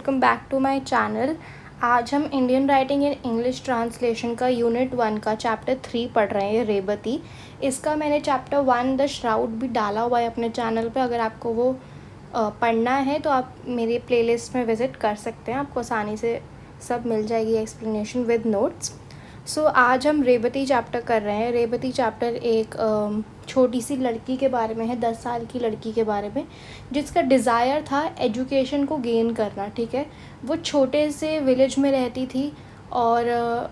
Welcome back to my channel. आज हम Indian writing in English translation का unit 1 का चैप्टर 3 पढ़ रहे हैं, रेवती। इसका मैंने चैप्टर 1 द श्राउड भी डाला हुआ है अपने चैनल पे। अगर आपको वो पढ़ना है तो आप मेरे प्लेलिस्ट में विज़िट कर सकते हैं, आपको आसानी से सब मिल जाएगी एक्सप्लेनेशन विद नोट्स। सो आज हम रेवती चैप्टर कर रहे हैं। रेवती चैप्टर एक छोटी सी लड़की के बारे में है, 10 साल की लड़की के बारे में, जिसका डिज़ायर था एजुकेशन को गेन करना। ठीक है, वो छोटे से विलेज में रहती थी और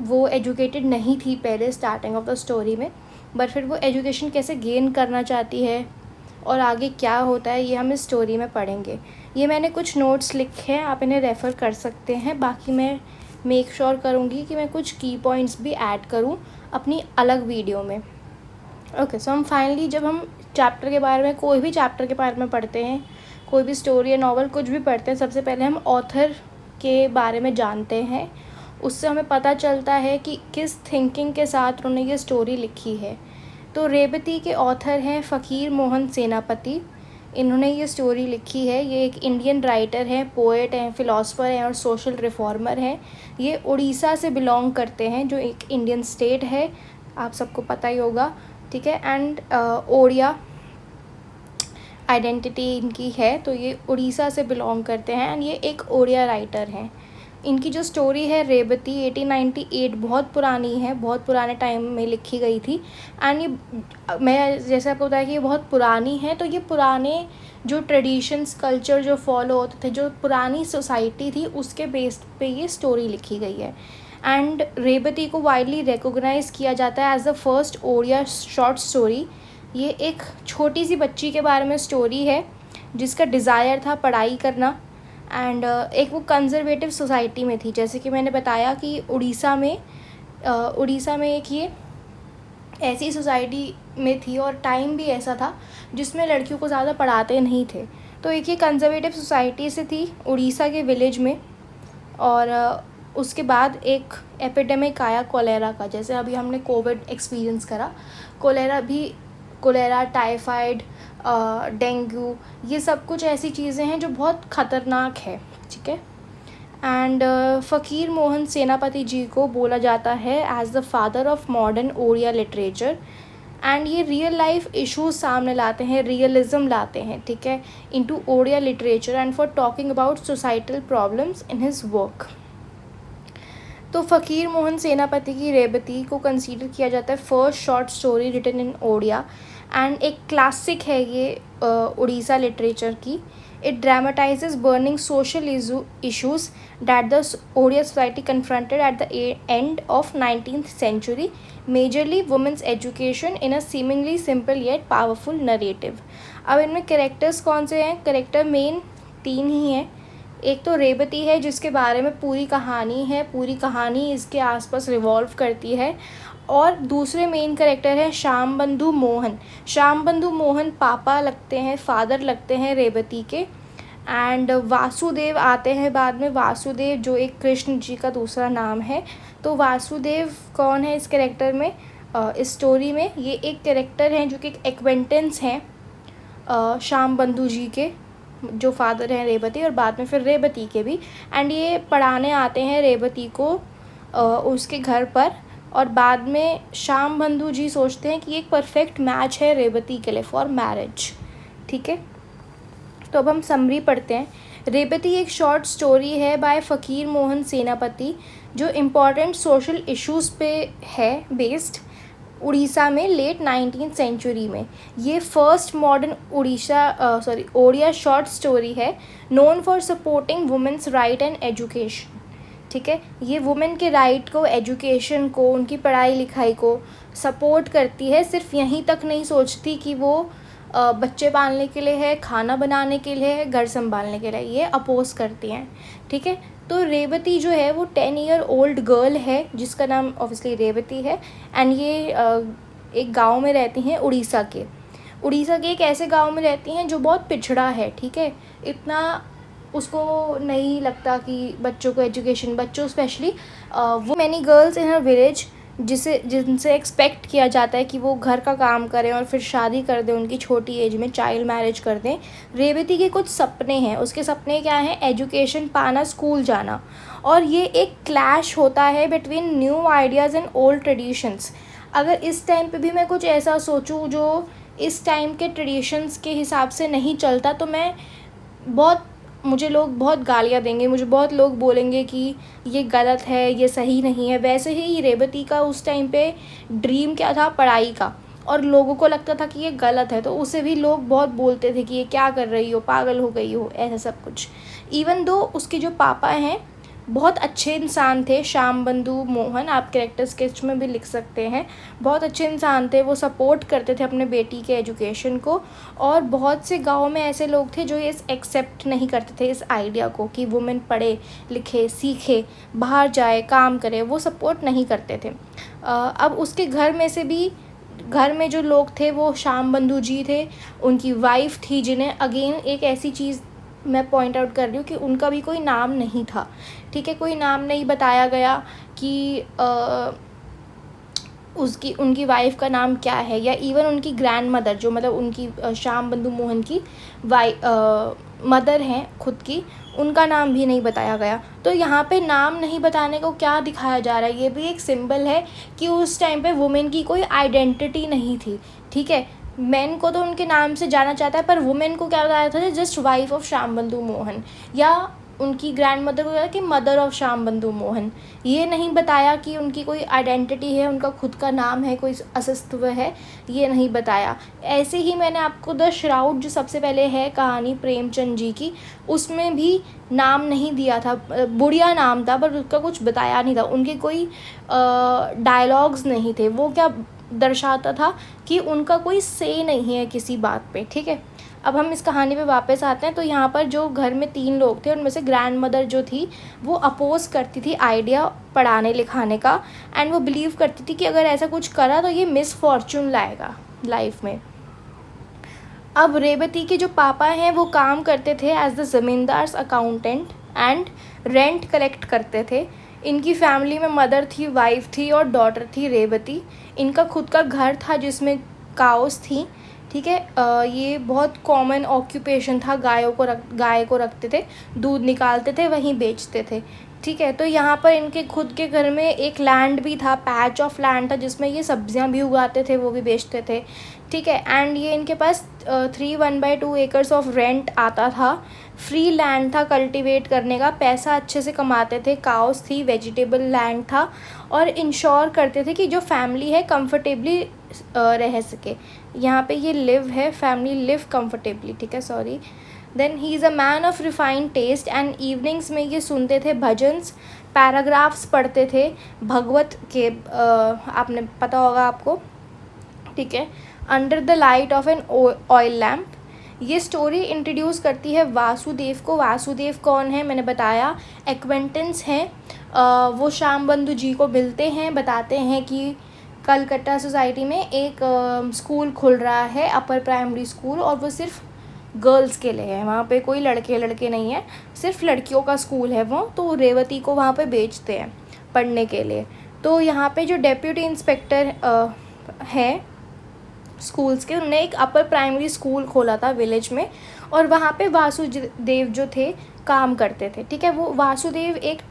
वो एजुकेटेड नहीं थी पहले स्टार्टिंग ऑफ द स्टोरी में, बट फिर वो एजुकेशन कैसे गेन करना चाहती है और आगे क्या होता है ये हम इस स्टोरी में पढ़ेंगे। ये मैंने कुछ नोट्स लिखे हैं, आप इन्हें रेफ़र कर सकते हैं। बाकी मैं मेक श्योर करूँगी कि मैं कुछ की पॉइंट्स भी ऐड करूँ अपनी अलग वीडियो में। ओके, सो हम फाइनली जब हम चैप्टर के बारे में, कोई भी चैप्टर के बारे में पढ़ते हैं, कोई भी स्टोरी या नॉवल कुछ भी पढ़ते हैं, सबसे पहले हम ऑथर के बारे में जानते हैं। उससे हमें पता चलता है कि किस थिंकिंग के साथ उन्होंने ये स्टोरी लिखी है। तो रेवती के ऑथर हैं फ़कीर मोहन सेनापति। इन्होंने ये स्टोरी लिखी है। ये एक इंडियन राइटर हैं, पोएट हैं, फ़िलासफ़र हैं और सोशल रिफॉर्मर हैं। ये उड़ीसा से बिलोंग करते हैं, जो एक इंडियन स्टेट है, आप सबको पता ही होगा। ठीक है, एंड ओडिया आइडेंटिटी इनकी है, तो ये उड़ीसा से बिलोंग करते हैं एंड ये एक ओडिया राइटर हैं। इनकी जो स्टोरी है रेवती 1898 बहुत पुरानी है, बहुत पुराने टाइम में लिखी गई थी। एंड ये मैं जैसे आपको बताया कि ये बहुत पुरानी है, तो ये पुराने जो ट्रेडिशंस कल्चर जो फॉलो होते थे, जो पुरानी सोसाइटी थी, उसके बेस पे ये स्टोरी लिखी गई है। एंड रेवती को वाइडली रिकॉग्नाइज़ किया जाता है as the first Odia short story. ये एक छोटी सी बच्ची के बारे में स्टोरी है जिसका डिज़ायर था पढ़ाई करना एंड एक वो कंज़र्वेटिव सोसाइटी में थी। जैसे कि मैंने बताया कि उड़ीसा में एक ये ऐसी सोसाइटी में थी और टाइम भी ऐसा था जिसमें लड़कियों को ज़्यादा पढ़ाते नहीं थे। तो एक ये कंज़र्वेटिव सोसाइटी से थी उड़ीसा के विलेज में। और उसके बाद एक एपिडेमिक आया कोलेरा का, जैसे अभी हमने कोविड एक्सपीरियंस करा, कोलेरा, टाइफाइड, डेंगू, ये सब कुछ ऐसी चीज़ें हैं जो बहुत ख़तरनाक है। ठीक है, एंड फ़कीर मोहन सेनापति जी को बोला जाता है as the father of modern Odia literature. And ये रियल लाइफ इश्यूज सामने लाते हैं, रियलिज़म लाते हैं, ठीक है, into Odia literature and for talking about societal problems in his work. तो फ़कीर मोहन सेनापति की रेवती को कंसीडर किया जाता है first short story written in Odia and एक क्लासिक है ये उड़ीसा लिटरेचर की। It dramatises burning social issues that the Odia society confronted at the end of 19th century, majorly women's education in a seemingly simple yet powerful narrative. अब इनमें characters कौन से हैं? Character main 3 ही हैं। एक तो रेवती है जिसके बारे में पूरी कहानी है, पूरी कहानी इसके आसपास रिवॉल्व करती है। और दूसरे मेन कैरेक्टर है श्याम बंधु मोहन। श्याम बंधु मोहन पापा लगते हैं, फादर लगते हैं रेवती के। एंड वासुदेव आते हैं बाद में, वासुदेव जो एक कृष्ण जी का दूसरा नाम है। तो वासुदेव कौन है इस कैरेक्टर में? इस स्टोरी में ये एक कैरेक्टर हैं जो कि एक एक्वेंटेंस हैं श्याम बंधु जी के, जो फादर हैं रेवती और बाद में फिर रेवती के भी। एंड ये पढ़ाने आते हैं रेवती को उसके घर पर, और बाद में श्याम बंधु जी सोचते हैं कि एक परफेक्ट मैच है रेवती के लिए फॉर मैरिज। ठीक है, तो अब हम समरी पढ़ते हैं। रेवती एक शॉर्ट स्टोरी है बाय फ़कीर मोहन सेनापति जो इम्पॉर्टेंट सोशल इश्यूज़ पे है बेस्ड, उड़ीसा में लेट 19th century में। ये first modern Odia short story है known for supporting women's right and education. ठीक है, ये वुमेन के राइट को, एजुकेशन को, उनकी पढ़ाई लिखाई को सपोर्ट करती है। सिर्फ यहीं तक नहीं सोचती कि वो बच्चे पालने के लिए है, खाना बनाने के लिए है, घर संभालने के लिए, ये अपोज करती हैं। ठीक है, तो रेवती जो है वो 10 year old गर्ल है जिसका नाम ऑब्वियसली रेवती है। एंड ये एक गांव में रहती हैं उड़ीसा के एक ऐसे गांव में रहती हैं जो बहुत पिछड़ा है। ठीक है, इतना उसको नहीं लगता कि बच्चों को एजुकेशन, बच्चों स्पेशली वो many girls in her village जिनसे एक्सपेक्ट किया जाता है कि वो घर का काम करें और फिर शादी कर दें उनकी छोटी एज में, चाइल्ड मैरिज कर दें। रेवती के कुछ सपने हैं, उसके सपने क्या हैं? एजुकेशन पाना, स्कूल जाना। और ये एक क्लैश होता है between new ideas and old traditions. अगर इस टाइम पे भी मैं कुछ ऐसा सोचूं जो इस टाइम के ट्रेडिशंस के हिसाब से नहीं चलता, तो मुझे लोग बहुत गालियाँ देंगे, मुझे बहुत लोग बोलेंगे कि ये गलत है, ये सही नहीं है। वैसे ही रेवती का उस टाइम पे ड्रीम क्या था? पढ़ाई का, और लोगों को लगता था कि ये गलत है, तो उसे भी लोग बहुत बोलते थे कि ये क्या कर रही हो, पागल हो गई हो, ऐसा सब कुछ। इवन दो उसके जो पापा हैं बहुत अच्छे इंसान थे, श्याम बंधु मोहन, आप कैरेक्टर स्केच में भी लिख सकते हैं, बहुत अच्छे इंसान थे। वो सपोर्ट करते थे अपने बेटी के एजुकेशन को, और बहुत से गाँव में ऐसे लोग थे जो ये एक्सेप्ट नहीं करते थे इस आइडिया को कि वुमेन पढ़े लिखे, सीखे, बाहर जाए, काम करे, वो सपोर्ट नहीं करते थे। अब उसके घर में जो लोग थे वो श्याम बंधु जी थे, उनकी वाइफ थी, जिन्हें अगेन एक ऐसी चीज़ मैं पॉइंट आउट कर रही हूँ कि उनका भी कोई नाम नहीं था, ठीक है, कोई नाम नहीं बताया गया कि उनकी वाइफ का नाम क्या है, या इवन उनकी ग्रैंड मदर जो मतलब उनकी श्याम बंधु मोहन की मदर हैं खुद की, उनका नाम भी नहीं बताया गया। तो यहाँ पे नाम नहीं बताने को क्या दिखाया जा रहा है? ये भी एक सिंबल है कि उस टाइम पे वुमेन की कोई आइडेंटिटी नहीं थी, ठीक है। मेन को तो उनके नाम से जाना चाहता है, पर वुमेन को क्या बताया था? जस्ट वाइफ ऑफ श्याम बंधु मोहन, या उनकी ग्रैंड मदर को क्या कि मदर ऑफ श्याम बंधु मोहन। ये नहीं बताया कि उनकी कोई आइडेंटिटी है, उनका खुद का नाम है, कोई अस्तित्व है, ये नहीं बताया। ऐसे ही मैंने आपको द श्राउड जो सबसे पहले है कहानी प्रेमचंद जी की, उसमें भी नाम नहीं दिया था, बुढ़िया नाम था, पर उसका कुछ बताया नहीं था, उनके कोई डायलॉग्स नहीं थे। वो क्या दर्शाता था कि उनका कोई से नहीं है किसी बात पे, ठीक है। अब हम इस कहानी पे वापस आते हैं। तो यहाँ पर जो घर में 3 लोग थे, उनमें से ग्रैंड मदर जो थी वो अपोज करती थी आइडिया पढ़ाने लिखाने का, एंड वो बिलीव करती थी कि अगर ऐसा कुछ करा तो ये मिसफॉर्चून लाएगा लाइफ में। अब रेवती के जो पापा हैं वो काम करते थे as the zamindar's accountant and rent collect करते थे। इनकी फैमिली में मदर थी, वाइफ थी और डॉटर थी रेवती। इनका खुद का घर था जिसमें काउस थी, ठीक है। ये बहुत कॉमन ऑक्यूपेशन था, गाय को रखते थे, दूध निकालते थे, वहीं बेचते थे, ठीक है। तो यहाँ पर इनके खुद के घर में एक लैंड भी था, पैच ऑफ लैंड था, जिसमें ये सब्जियाँ भी उगाते थे, वो भी बेचते थे, ठीक है। एंड ये इनके पास 3/2 एकर्स ऑफ रेंट आता था, फ्री लैंड था कल्टीवेट करने का, पैसा अच्छे से कमाते थे, काउस थी, वेजिटेबल लैंड था, और इंश्योर करते थे कि जो फैमिली है कंफर्टेबली रह सके। यहाँ पे ये लिव है, फैमिली लिव कंफर्टेबली, ठीक है, sorry. Then he is a man of refined taste, and evenings में ये सुनते थे भजन्स, पैराग्राफ्स पढ़ते थे भगवत के, आपने पता होगा आपको, ठीक है, under the light of an oil lamp. ये स्टोरी इंट्रोड्यूस करती है वासुदेव को। वासुदेव कौन है? मैंने बताया, एक्वेंटेंस हैं। वो श्याम बंधु जी को मिलते हैं, बताते हैं कि कलकत्ता सोसाइटी में एक स्कूल खुल रहा है, अपर प्राइमरी स्कूल, और वो सिर्फ गर्ल्स के लिए है, वहाँ पे कोई लड़के नहीं है, सिर्फ लड़कियों का स्कूल है वो। तो रेवती को वहाँ पे भेजते हैं पढ़ने के लिए। तो यहाँ पे जो डेप्यूटी इंस्पेक्टर हैं स्कूल्स के, उन्होंने एक अपर प्राइमरी स्कूल खोला था विलेज में, और वहाँ पे वासुदेव जो थे काम करते थे, ठीक है। वो वासुदेव एक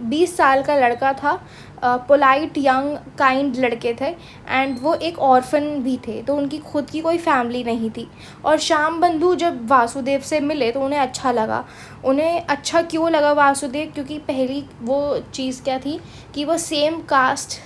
20 साल का लड़का था, पोलाइट यंग काइंड लड़के थे, एंड वो एक ऑर्फन भी थे, तो उनकी खुद की कोई फैमिली नहीं थी। और श्याम बंधु जब वासुदेव से मिले तो उन्हें अच्छा लगा। उन्हें अच्छा क्यों लगा वासुदेव? क्योंकि पहली वो चीज़ क्या थी कि वो सेम कास्ट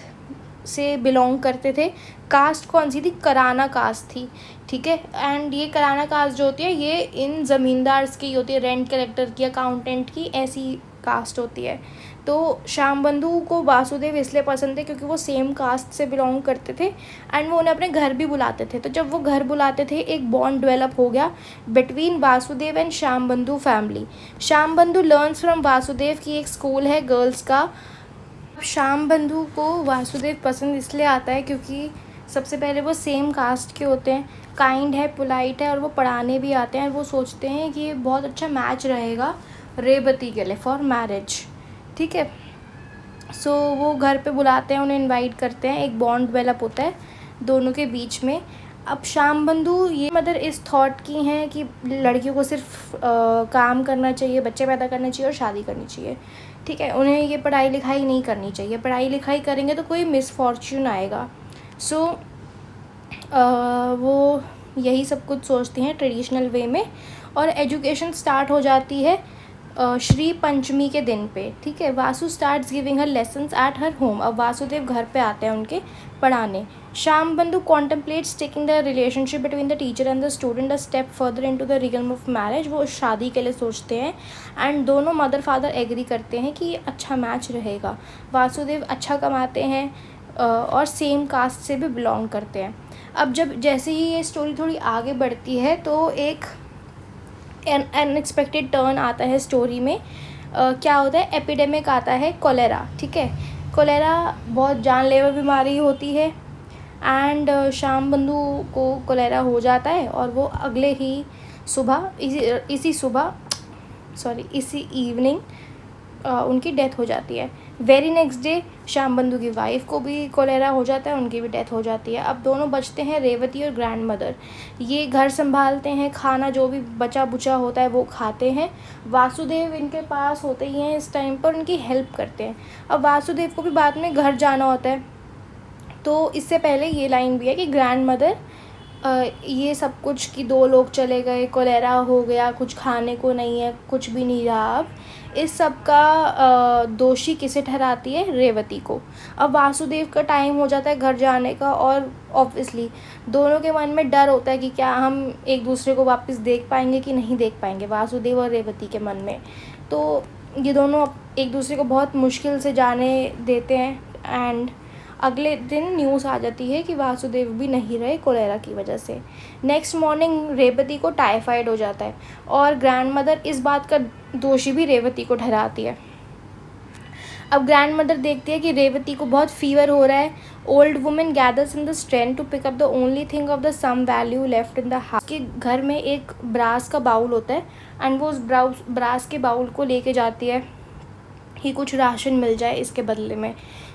से बिलोंग करते थे। कास्ट कौन सी थी? कराना कास्ट थी, ठीक है। एंड ये कराना कास्ट जो होती है ये इन ज़मींदार्स की होती है, रेंट कलेक्टर की, अकाउंटेंट की, ऐसी कास्ट होती है। तो श्याम बंधु को वासुदेव इसलिए पसंद थे क्योंकि वो सेम कास्ट से बिलोंग करते थे, एंड वो उन्हें अपने घर भी बुलाते थे। तो जब वो घर बुलाते थे एक बॉन्ड डेवलप हो गया बिटवीन वासुदेव एंड श्याम बंधु फैमिली। श्याम बंधु लर्न्स फ्रॉम वासुदेव की एक स्कूल है गर्ल्स का। श्याम बंधु को वासुदेव पसंद इसलिए आता है क्योंकि सबसे पहले वो सेम कास्ट के होते हैं, काइंड है, पोलाइट है, और वो पढ़ाने भी आते हैं। वो सोचते हैं कि ये बहुत अच्छा मैच रहेगा रेवती के लिए फॉर मैरिज, ठीक है। सो वो घर पे बुलाते हैं, उन्हें इनवाइट करते हैं, एक बॉन्ड डेवलप होता है दोनों के बीच में। अब श्याम बंधु ये मदर इस थॉट की हैं कि लड़कियों को सिर्फ काम करना चाहिए, बच्चे पैदा करने चाहिए और शादी करनी चाहिए, ठीक है। उन्हें ये पढ़ाई लिखाई नहीं करनी चाहिए, पढ़ाई लिखाई करेंगे तो कोई मिसफॉर्च्यून आएगा। सो वो यही सब कुछ सोचती हैं ट्रेडिशनल वे में। और एजुकेशन स्टार्ट हो जाती है श्री पंचमी के दिन पे, ठीक है। Vasu starts giving her lessons at her home. अब वासुदेव घर पे आते हैं उनके पढ़ाने। Shyam Bandhu contemplates taking the relationship between the teacher and the student a step further into the realm of marriage. वो शादी के लिए सोचते हैं एंड दोनों मदर फादर एग्री करते हैं कि अच्छा मैच रहेगा। वासुदेव अच्छा कमाते हैं और सेम कास्ट से भी बिलोंग करते हैं। अब जैसे ही ये स्टोरी थोड़ी आगे बढ़ती है तो एक अनएक्सपेक्टेड टर्न आता है स्टोरी में। क्या होता है, एपिडेमिक आता है, कोलेरा, ठीक है। कोलेरा बहुत जानलेवा बीमारी होती है एंड श्याम बंधु को कोलेरा हो जाता है और वो अगले ही सुबह इसी इवनिंग उनकी डेथ हो जाती है। वेरी नेक्स्ट डे श्याम बंधु की वाइफ को भी कोलेरा हो जाता है, उनकी भी डेथ हो जाती है। अब दोनों बचते हैं रेवती और ग्रैंड मदर। ये घर संभालते हैं, खाना जो भी बचा बुचा होता है वो खाते हैं। वासुदेव इनके पास होते ही हैं इस टाइम पर, उनकी हेल्प करते हैं। अब वासुदेव को भी बाद में घर जाना होता है, तो इससे पहले ये लाइन भी है कि ग्रैंड मदर ये सब कुछ कि 2 लोग चले गए, कोलेरा हो गया, कुछ खाने को नहीं है, कुछ भी नहीं रहा। अब इस सब का दोषी किसे ठहराती है, रेवती को। अब वासुदेव का टाइम हो जाता है घर जाने का और ऑब्वियसली दोनों के मन में डर होता है कि क्या हम एक दूसरे को वापस देख पाएंगे कि नहीं देख पाएंगे, वासुदेव और रेवती के मन में। तो ये दोनों एक दूसरे को बहुत मुश्किल से जाने देते हैं एंड अगले दिन न्यूज़ आ जाती है कि वासुदेव भी नहीं रहे कोलेरा की वजह से। नेक्स्ट मॉर्निंग रेवती को टाइफाइड हो जाता है और ग्रैंड मदर इस बात का दोषी भी रेवती को ठहराती है। अब ग्रैंड मदर देखती है कि रेवती को बहुत फीवर हो रहा है। Old women gathers in the strength to pick up the only thing of the some value left in the house. के घर में एक ब्रास का बाउल होता है एंड वो उस ब्रास के बाउल को लेके जाती है कि कुछ राशन मिल जाए इसके बदले में।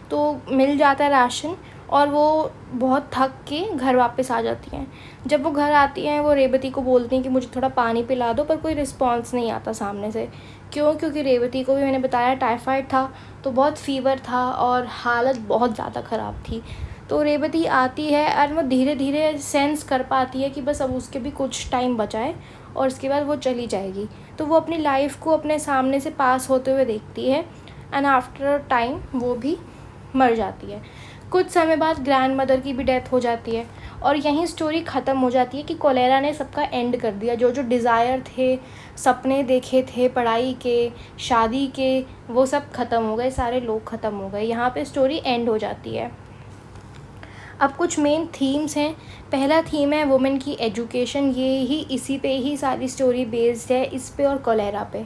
तो मिल जाता है राशन और वो बहुत थक के घर वापस आ जाती हैं। जब वो घर आती हैं वो रेवती को बोलती हैं कि मुझे थोड़ा पानी पिला दो, पर कोई रिस्पॉन्स नहीं आता सामने से। क्योंकि रेवती को भी मैंने बताया टाइफाइड था, तो बहुत फीवर था और हालत बहुत ज़्यादा ख़राब थी। तो रेवती आती है और वो धीरे धीरे सेंस कर पाती है कि बस अब उसके भी कुछ टाइम बचा है और उसके बाद वो चली जाएगी। तो वो अपनी लाइफ को अपने सामने से पास होते हुए देखती है एंड आफ्टर टाइम वो भी मर जाती है। कुछ समय बाद ग्रैंड मदर की भी डेथ हो जाती है और यहीं स्टोरी ख़त्म हो जाती है कि कोलेरा ने सबका एंड कर दिया। जो जो डिज़ायर थे, सपने देखे थे पढ़ाई के, शादी के, वो सब ख़त्म हो गए, सारे लोग ख़त्म हो गए। यहाँ पे स्टोरी एंड हो जाती है। अब कुछ मेन थीम्स हैं। पहला थीम है वुमेन की एजुकेशन, ये ही इसी पे ही सारी स्टोरी बेस्ड है, इस पे और कोलेरा पे,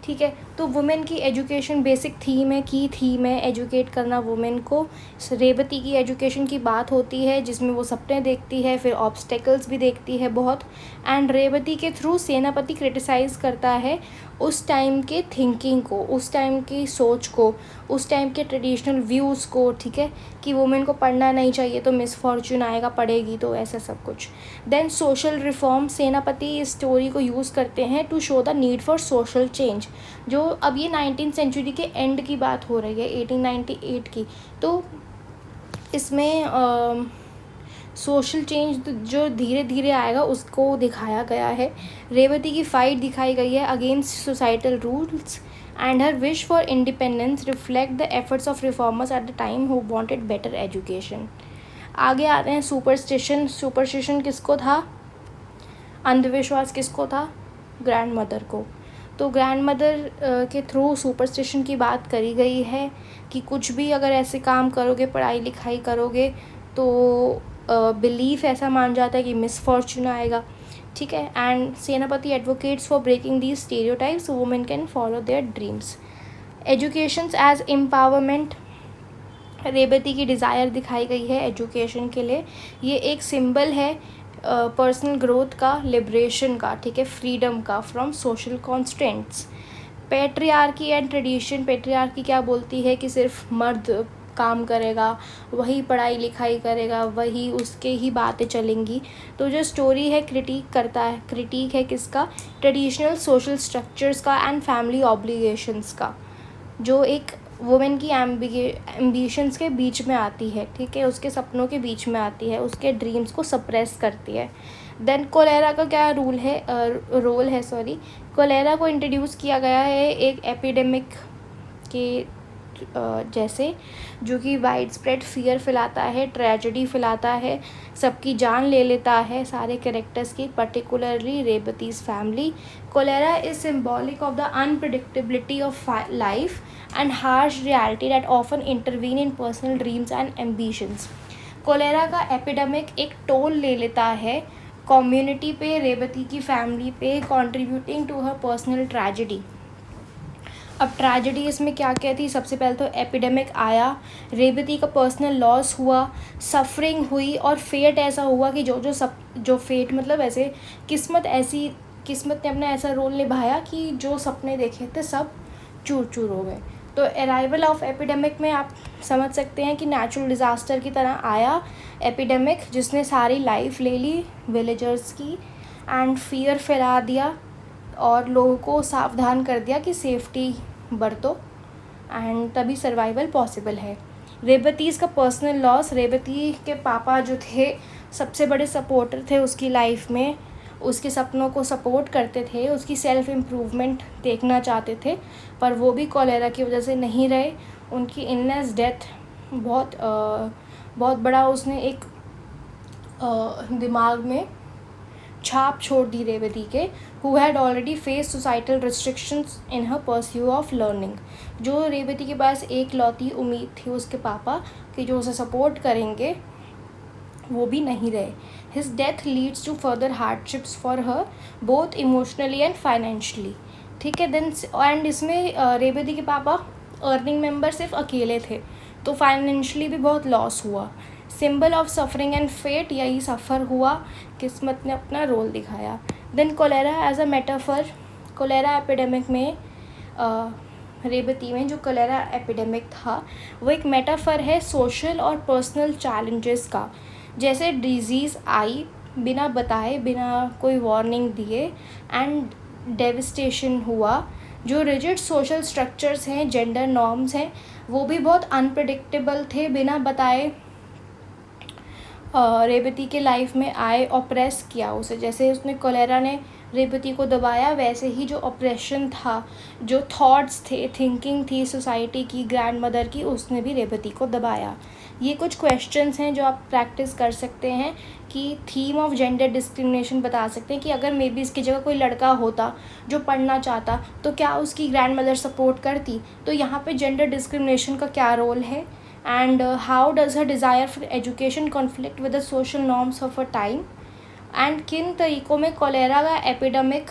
ठीक है। तो वुमेन की एजुकेशन बेसिक थीम है, की थीम है एजुकेट करना वुमेन को। रेवती की एजुकेशन की बात होती है जिसमें वो सपने देखती है, फिर ऑब्स्टेकल्स भी देखती है बहुत। एंड रेवती के थ्रू सेनापति क्रिटिसाइज़ करता है उस टाइम के थिंकिंग को, उस टाइम की सोच को, उस टाइम के ट्रेडिशनल व्यूज़ को, ठीक है, कि वुमेन को पढ़ना नहीं चाहिए तो मिसफॉर्चून आएगा, पढ़ेगी तो, ऐसा सब कुछ। देन सोशल रिफॉर्म, सेनापति इस स्टोरी को यूज़ करते हैं to show the need for social change. जो अब ये 19th सेंचुरी के एंड की बात हो रही है, 1898 की, तो इसमें सोशल चेंज जो धीरे धीरे आएगा उसको दिखाया गया है। रेवती की फ़ाइट दिखाई गई है against societal rules and her wish for independence reflect the efforts of reformers at the time who wanted better education. आगे आते हैं सुपरस्टिशन। सुपरस्टिशन किसको था, अंधविश्वास किसको था, ग्रैंड मदर को। तो ग्रैंड मदर के थ्रू सुपरस्टिशन की बात करी गई है कि कुछ भी अगर ऐसे काम करोगे, पढ़ाई लिखाई करोगे, तो बिलीफ ऐसा मान जाता है कि मिसफॉर्चून आएगा, ठीक है। And Senapati advocates for breaking these stereotypes, women can follow their dreams. Education as empowerment, Revati की डिज़ायर दिखाई गई है एजुकेशन के लिए। ये एक सिंबल है पर्सनल ग्रोथ का, लिबरेशन का, ठीक है, फ्रीडम का from social constants. Patriarchy and tradition. Patriarchy क्या बोलती है कि सिर्फ मर्द काम करेगा, वही पढ़ाई लिखाई करेगा, वही उसके ही बातें चलेंगी। तो जो स्टोरी है क्रिटिक है किसका? ट्रेडिशनल सोशल स्ट्रक्चर्स का एंड फैमिली ऑब्लिगेशंस का, जो एक वुमेन की एम्बिशंस के बीच में आती है, ठीक है, उसके सपनों के बीच में आती है, उसके ड्रीम्स को सप्रेस करती है। देन कोलेरा का क्या रोल है कोलेरा को इंट्रोड्यूस किया गया है एक एपिडेमिक के जैसे, जो कि वाइड स्प्रेड फियर फैलाता है, ट्रेजेडी फैलाता है, सबकी जान ले लेता है सारे कैरेक्टर्स की, particularly Rebati's family. Cholera is symbolic of the unpredictability of life and harsh reality that often intervene in personal dreams and ambitions. Cholera का एपिडेमिक एक टोल ले लेता है कम्युनिटी पे, रेवती की फैमिली पे, contributing to her personal tragedy. अब tragedy इसमें क्या क्या थी? सबसे पहले तो एपिडेमिक आया, रेवती का पर्सनल लॉस हुआ, सफरिंग हुई, और फेट ऐसा हुआ कि जो फेट मतलब ऐसे किस्मत ने अपना ऐसा रोल निभाया कि जो सपने देखे थे सब चूर चूर हो गए। तो अराइवल ऑफ एपिडेमिक में आप समझ सकते हैं कि नेचुरल डिज़ास्टर की तरह आया एपिडेमिक, जिसने सारी लाइफ ले ली विलेजर्स की एंड फियर फैला दिया और लोगों को सावधान कर दिया कि सेफ्टी बरतो, एंड तभी सर्वाइवल पॉसिबल है। रेवतीज़ का पर्सनल लॉस, रेवती के पापा जो थे सबसे बड़े सपोर्टर थे उसकी लाइफ में, उसके सपनों को सपोर्ट करते थे, उसकी सेल्फ इम्प्रूवमेंट देखना चाहते थे, पर वो भी कोलेरा की वजह से नहीं रहे। उनकी इलनेस डेथ बहुत बड़ा उसने एक दिमाग में छाप छोड़ दी रेवती के, who had already face societal restrictions in her pursue of learning. जो रेवती के पास एक लौती उम्मीद थी उसके पापा कि जो उसे सपोर्ट करेंगे, वो भी नहीं रहे। His death leads to further hardships for her both emotionally and financially, ठीक है। देन एंड इसमें रेवती के पापा अर्निंग मेंबर सिर्फ अकेले थे, तो फाइनेंशियली भी बहुत लॉस हुआ। Symbol of suffering and fate, यही सफ़र हुआ, किस्मत ने अपना रोल दिखाया। Then cholera as a metaphor, cholera epidemic में रेवती में जो कोलेरा एपिडेमिक था वो एक मेटाफर है सोशल और पर्सनल चैलेंजेस का। जैसे डिजीज़ आई बिना बताए, बिना कोई वार्निंग दिए, एंड डेविस्टेशन हुआ। जो रिजिड सोशल स्ट्रक्चर्स हैं, जेंडर नॉर्म्स हैं, वो भी बहुत अनप्रेडिक्टेबल थे, बिना बताए रेवती के लाइफ में आए, ऑप्रेस किया उसे। जैसे उसने कोलेरा ने रेवती को दबाया, वैसे ही जो ऑप्रेशन था, जो थॉट्स थे, थिंकिंग थी सोसाइटी की, ग्रैंड मदर की, उसने भी रेवती को दबाया। ये कुछ क्वेश्चंस हैं जो आप प्रैक्टिस कर सकते हैं कि थीम ऑफ जेंडर डिस्क्रिमिनेशन बता सकते हैं कि अगर मे बी इसकी जगह कोई लड़का होता जो पढ़ना चाहता, तो क्या उसकी ग्रैंड मदर सपोर्ट करती? तो यहाँ पे जेंडर डिस्क्रिमिनेशन का क्या रोल है, and how does her desire for education conflict with the social norms of a time, and किन तरीक़ों में कोलेरा का एपिडेमिक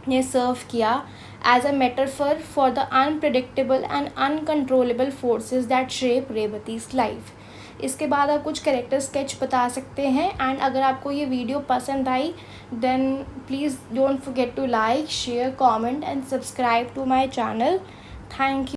ने सर्व किया as a metaphor for the unpredictable and uncontrollable forces that shape Revati's life. इसके बाद आप कुछ कैरेक्टर स्केच बता सकते हैं, एंड अगर आपको ये वीडियो पसंद आई then please don't forget to like, share, comment and subscribe to my channel. Thank you.